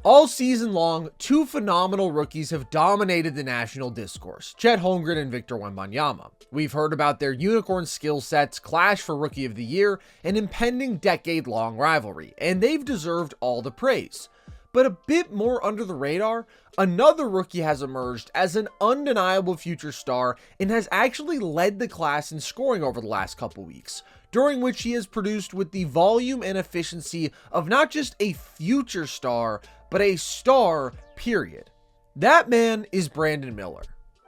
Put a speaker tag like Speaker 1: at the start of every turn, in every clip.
Speaker 1: All season long, two phenomenal rookies have dominated the national discourse, Chet Holmgren and Victor Wembanyama. We've heard about their unicorn skill sets, clash for Rookie of the Year, and impending decade-long rivalry, and they've deserved all the praise. But a bit more under the radar, another rookie has emerged as an undeniable future star and has actually led the class in scoring over the last couple weeks, during which he has produced with the volume and efficiency of not just a future star, but a star, period. That man is Brandon Miller.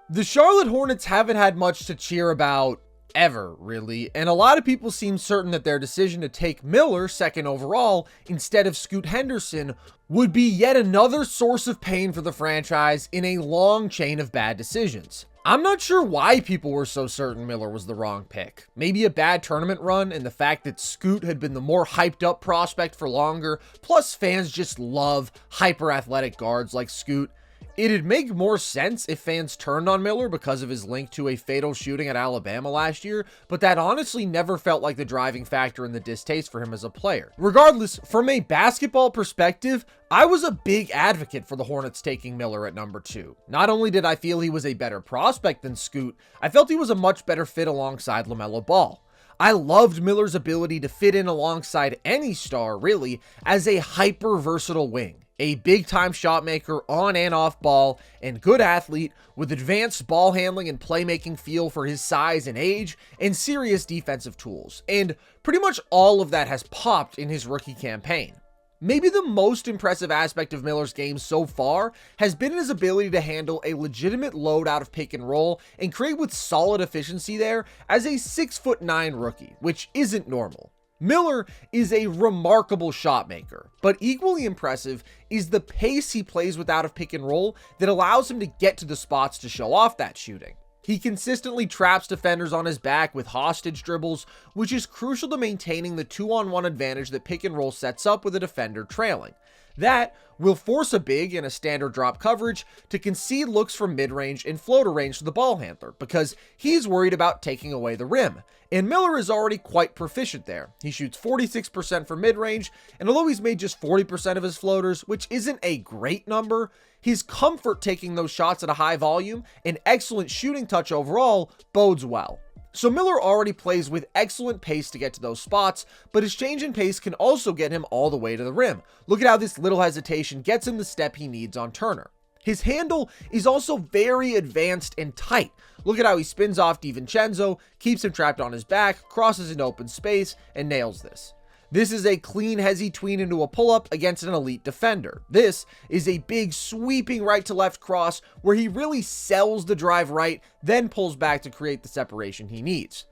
Speaker 1: The Charlotte Hornets haven't had much to cheer about ever, really, and a lot of people seem certain that their decision to take Miller second overall instead of Scoot Henderson would be yet another source of pain for the franchise in a long chain of bad decisions. I'm not sure why people were so certain Miller was the wrong pick. Maybe a bad tournament run and the fact that Scoot had been the more hyped up prospect for longer, plus fans just love hyper athletic guards like Scoot. It'd make more sense if fans turned on Miller because of his link to a fatal shooting at Alabama last year, but that honestly never felt like the driving factor in the distaste for him as a player. Regardless, from a basketball perspective, I was a big advocate for the Hornets taking Miller at number 2. Not only did I feel he was a better prospect than Scoot, I felt he was a much better fit alongside LaMelo Ball. I loved Miller's ability to fit in alongside any star, really, as a hyper-versatile wing. A big-time shot maker on and off ball, and good athlete with advanced ball handling and playmaking feel for his size and age, and serious defensive tools. And pretty much all of that has popped in his rookie campaign. Maybe the most impressive aspect of Miller's game so far has been his ability to handle a legitimate load out of pick and roll and create with solid efficiency there as a 6'9" rookie, which isn't normal. Miller is a remarkable shot maker, but equally impressive is the pace he plays with out of pick and roll that allows him to get to the spots to show off that shooting. He consistently traps defenders on his back with hostage dribbles, which is crucial to maintaining the 2-on-1 advantage that pick and roll sets up with a defender trailing. That will force a big in a standard drop coverage to concede looks from mid-range and floater range to the ball handler because he's worried about taking away the rim. And Miller is already quite proficient there. He shoots 46% from mid-range, and although he's made just 40% of his floaters, which isn't a great number, his comfort taking those shots at a high volume and excellent shooting touch overall bodes well. So Miller already plays with excellent pace to get to those spots, but his change in pace can also get him all the way to the rim. Look at how this little hesitation gets him the step he needs on Turner. His handle is also very advanced and tight. Look at how he spins off DiVincenzo, keeps him trapped on his back, crosses into open space, and nails this. This is a clean hezzy tween into a pull-up against an elite defender. This is a big sweeping right to left cross where he really sells the drive right, then pulls back to create the separation he needs.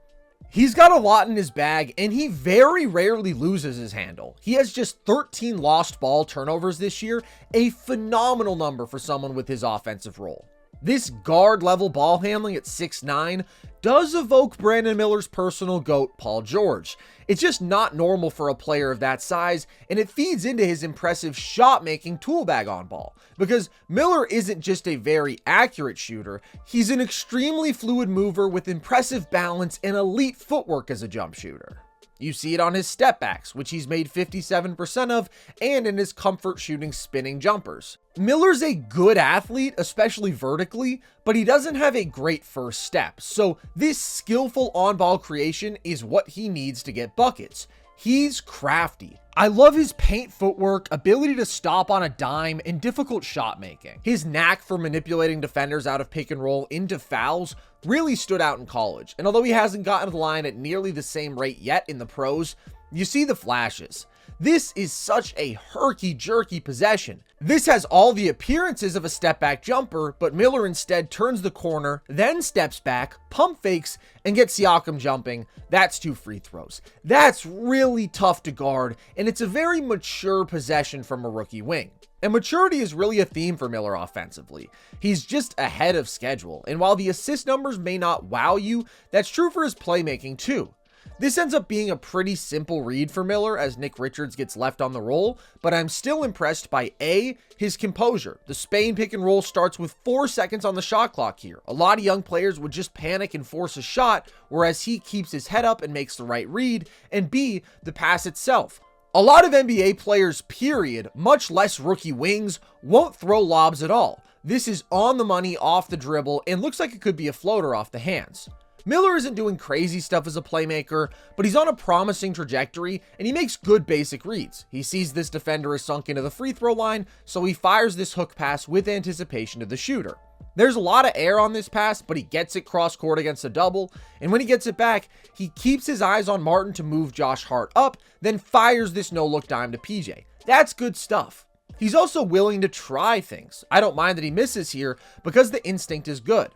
Speaker 1: He's got a lot in his bag, and he very rarely loses his handle. He has just 13 lost ball turnovers this year, a phenomenal number for someone with his offensive role. This guard-level ball handling at 6'9" does evoke Brandon Miller's personal GOAT, Paul George. It's just not normal for a player of that size, and it feeds into his impressive shot-making tool bag on ball. Because Miller isn't just a very accurate shooter, he's an extremely fluid mover with impressive balance and elite footwork as a jump shooter. You see it on his step backs, which he's made 57% of, and in his comfort shooting spinning jumpers. Miller's a good athlete, especially vertically, but he doesn't have a great first step. So this skillful on-ball creation is what he needs to get buckets. He's crafty. I love his paint footwork, ability to stop on a dime, and difficult shot making. His knack for manipulating defenders out of pick and roll into fouls really stood out in college. And although he hasn't gotten to the line at nearly the same rate yet in the pros, you see the flashes. This is such a herky-jerky possession. This has all the appearances of a step-back jumper, but Miller instead turns the corner, then steps back, pump fakes, and gets Siakam jumping. That's 2 free throws. That's really tough to guard, and it's a very mature possession from a rookie wing. And maturity is really a theme for Miller offensively. He's just ahead of schedule, and while the assist numbers may not wow you, that's true for his playmaking too. This ends up being a pretty simple read for Miller as Nick Richards gets left on the roll, but I'm still impressed by A, his composure. The Spain pick and roll starts with 4 seconds on the shot clock here. A lot of young players would just panic and force a shot, whereas he keeps his head up and makes the right read, and B, the pass itself. A lot of NBA players, period, much less rookie wings, won't throw lobs at all. This is on the money, off the dribble, and looks like it could be a floater off the hands. Miller isn't doing crazy stuff as a playmaker, but he's on a promising trajectory, and he makes good basic reads. He sees this defender is sunk into the free throw line, so he fires this hook pass with anticipation to the shooter. There's a lot of air on this pass, but he gets it cross court against a double, and when he gets it back, he keeps his eyes on Martin to move Josh Hart up, then fires this no-look dime to PJ. That's good stuff. He's also willing to try things. I don't mind that he misses here because the instinct is good.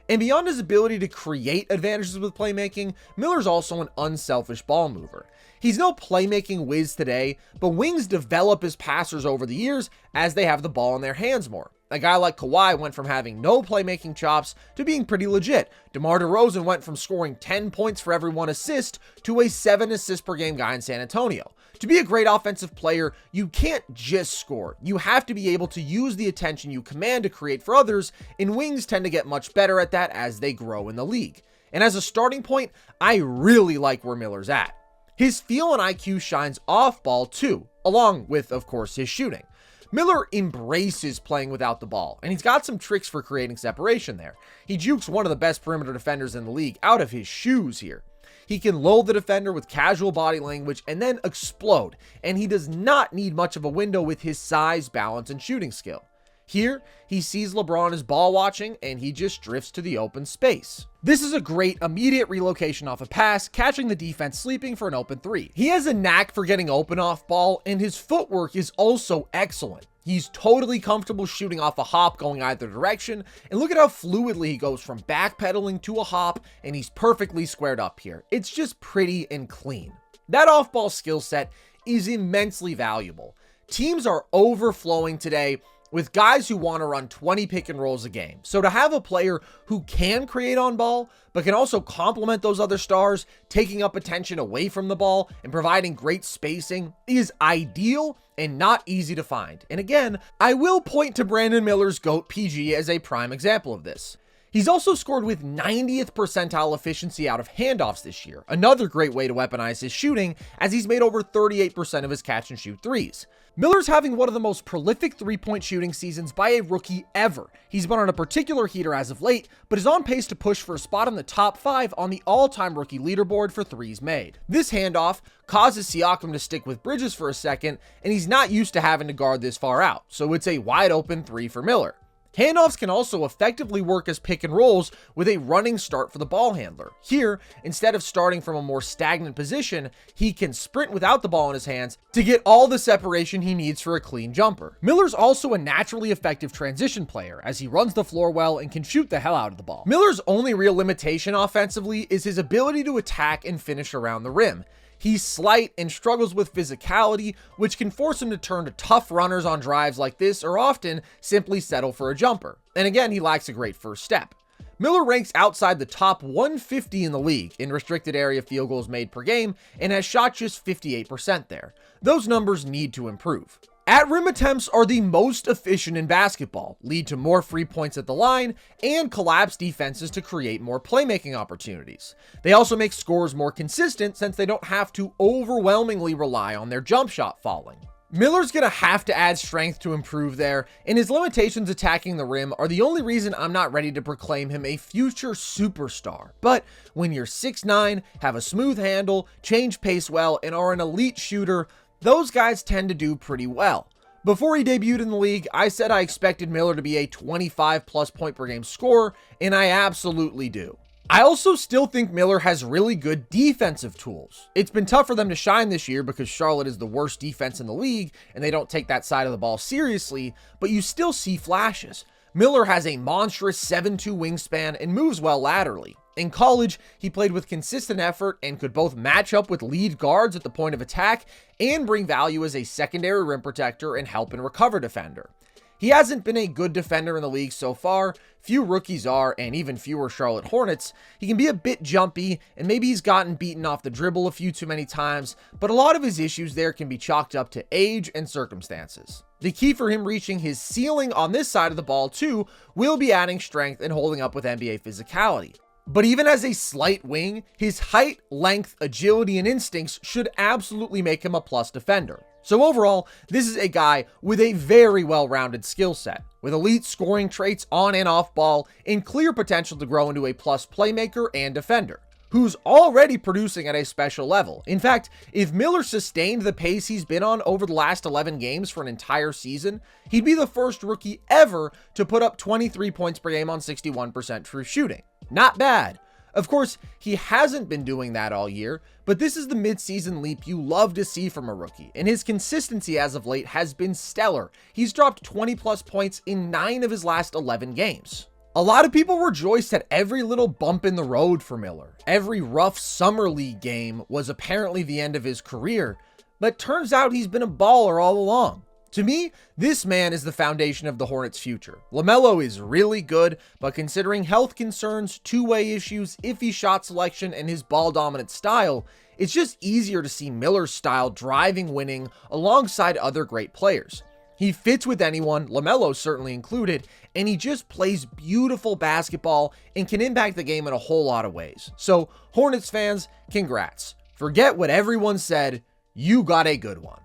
Speaker 1: And beyond his ability to create advantages with playmaking, Miller's also an unselfish ball mover. He's no playmaking whiz today, but wings develop as passers over the years as they have the ball in their hands more. A guy like Kawhi went from having no playmaking chops to being pretty legit. DeMar DeRozan went from scoring 10 points for every 1 assist to a 7 assist per game guy in San Antonio. To be a great offensive player, you can't just score. You have to be able to use the attention you command to create for others, and wings tend to get much better at that as they grow in the league. And as a starting point, I really like where Miller's at. His feel and IQ shines off ball too, along with, of course, his shooting. Miller embraces playing without the ball, and he's got some tricks for creating separation there. He jukes one of the best perimeter defenders in the league out of his shoes here. He can lull the defender with casual body language and then explode, and he does not need much of a window with his size, balance, and shooting skill. Here, he sees LeBron as ball watching, and he just drifts to the open space. This is a great immediate relocation off a pass, catching the defense sleeping for an open three. He has a knack for getting open off ball, and his footwork is also excellent. He's totally comfortable shooting off a hop going either direction, and look at how fluidly he goes from backpedaling to a hop, and he's perfectly squared up here. It's just pretty and clean. That off-ball skill set is immensely valuable. Teams are overflowing today with guys who want to run 20 pick and rolls a game. So to have a player who can create on ball, but can also complement those other stars, taking up attention away from the ball and providing great spacing is ideal and not easy to find. And again, I will point to Brandon Miller's GOAT PG as a prime example of this. He's also scored with 90th percentile efficiency out of handoffs this year, another great way to weaponize his shooting, as he's made over 38% of his catch and shoot threes. Miller's having one of the most prolific three-point shooting seasons by a rookie ever. He's been on a particular heater as of late, but is on pace to push for a spot in the top 5 on the all-time rookie leaderboard for threes made. This handoff causes Siakam to stick with Bridges for a second, and he's not used to having to guard this far out, so it's a wide open 3 for Miller. Handoffs can also effectively work as pick and rolls with a running start for the ball handler. Here, instead of starting from a more stagnant position, he can sprint without the ball in his hands to get all the separation he needs for a clean jumper. Miller's also a naturally effective transition player, as he runs the floor well and can shoot the hell out of the ball. Miller's only real limitation offensively is his ability to attack and finish around the rim. He's slight and struggles with physicality, which can force him to turn to tough runners on drives like this, or often simply settle for a jumper. And again, he lacks a great first step. Miller ranks outside the top 150 in the league in restricted area field goals made per game and has shot just 58% there. Those numbers need to improve. At rim attempts are the most efficient in basketball, lead to more free points at the line, and collapse defenses to create more playmaking opportunities. They also make scores more consistent since they don't have to overwhelmingly rely on their jump shot falling. Miller's gonna have to add strength to improve there, and his limitations attacking the rim are the only reason I'm not ready to proclaim him a future superstar. But when you're 6'9", have a smooth handle, change pace well, and are an elite shooter, those guys tend to do pretty well. Before he debuted in the league, I said I expected Miller to be a 25+ point per game scorer, and I absolutely do. I also still think Miller has really good defensive tools. It's been tough for them to shine this year because Charlotte is the worst defense in the league, and they don't take that side of the ball seriously, but you still see flashes. Miller has a monstrous 7'2" wingspan and moves well laterally. In college, he played with consistent effort and could both match up with lead guards at the point of attack and bring value as a secondary rim protector and help and recover defender. He hasn't been a good defender in the league so far. Few rookies are, and even fewer Charlotte Hornets. He can be a bit jumpy, and maybe he's gotten beaten off the dribble a few too many times, but a lot of his issues there can be chalked up to age and circumstances. The key for him reaching his ceiling on this side of the ball too will be adding strength and holding up with NBA physicality. But even as a slight wing, his height, length, agility, and instincts should absolutely make him a plus defender. So overall, this is a guy with a very well-rounded skill set, with elite scoring traits on and off ball, and clear potential to grow into a plus playmaker and defender, who's already producing at a special level. In fact, if Miller sustained the pace he's been on over the last 11 games for an entire season, he'd be the first rookie ever to put up 23 points per game on 61% true shooting. Not bad. Of course, he hasn't been doing that all year, but this is the midseason leap you love to see from a rookie, and his consistency as of late has been stellar. He's dropped 20 plus points in 9 of his last 11 games. A lot of people rejoiced at every little bump in the road for Miller. Every rough summer league game was apparently the end of his career, but turns out he's been a baller all along. To me, this man is the foundation of the Hornets' future. LaMelo is really good, but considering health concerns, two-way issues, iffy shot selection, and his ball-dominant style, it's just easier to see Miller's style driving winning alongside other great players. He fits with anyone, LaMelo certainly included, and he just plays beautiful basketball and can impact the game in a whole lot of ways. So, Hornets fans, congrats. Forget what everyone said, you got a good one.